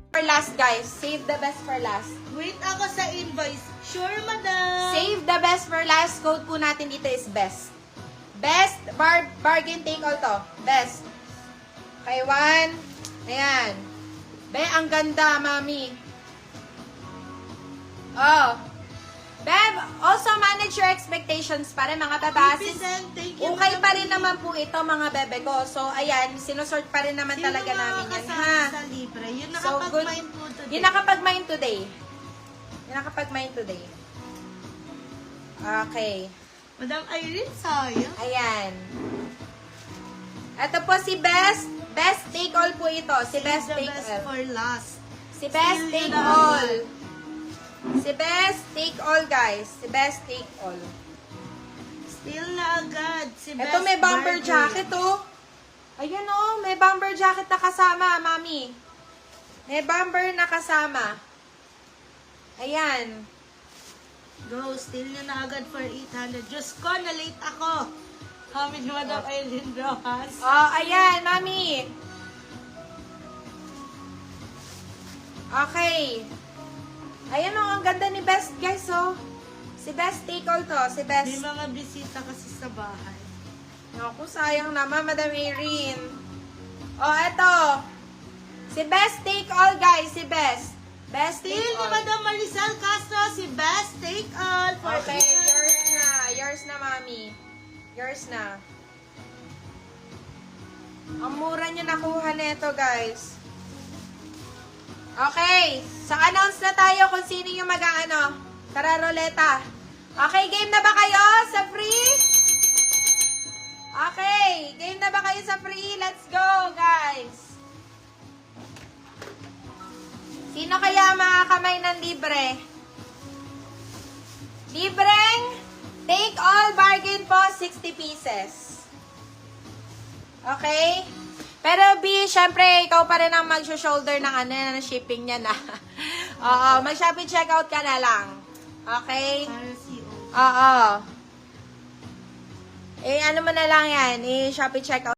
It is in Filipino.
For last, guys. Save the best for last. Wait ako sa invoice. Sure, madam. Save the best for last. Code po natin dito is best. Best. Bargain take all to. Best. Okay, one. Ayan. Be, ang ganda, mami. Oh. Bev, also manage your expectations para mga babae. Thank you, Okay madam. pa rin naman po ito, mga bebe ko. So, ayan, sinusort pa rin naman Sino talaga mga namin yan, kasama ha? sa libre? Yun So, good. nakapag-mind po today. Yun nakapag-mind today. Yun nakapag-mind today. Okay. Madam Irene, sayang. Ayan. Ito po si Best. Best take all po ito. Si Best The take best all. for last. Si Best Still take yun na all. agad. Si Best take all, guys. Si Best take all. Still na agad. Si Ito best may bomber burger. jacket, oh. Ayan, oh. May bomber jacket na kasama, mami. May bomber na kasama. Ayan. Go, still nyo na agad for 800. Diyos ko, na-late ako. Kami ni Madam Irene Rojas. Oh, ayan, mami. Okay. Ayan, oh. Ang ganda ni Best, guys, oh. Si Best take all to. Si Best. May mga bisita kasi sa bahay. Naku, sayang naman, Madam Irene. Oh, eto. Si Best take all, guys. Si Best. Best Still take ni all. Madam Maricel Castro, si Best Take All for Okay, 800. yours na. Yours na, mami. Yours na. Ang mura niya nakuha nito, guys. Okay. So, announce na tayo kung sino yung mag-ano. Tara, roleta. Okay, game na ba kayo sa free? Okay, game na ba kayo sa free? Let's go, guys. Sino kaya mga kamay ng libre? Libreng take all bargain po, 60 pieces. Okay? Pero B, syempre, ikaw pa rin ang mag-shoulder ng ng shipping niya na. Oo, mag-shopping checkout ka na lang. Okay? Para si O. Oo. Eh, ano mo na lang yan, i-shopping checkout.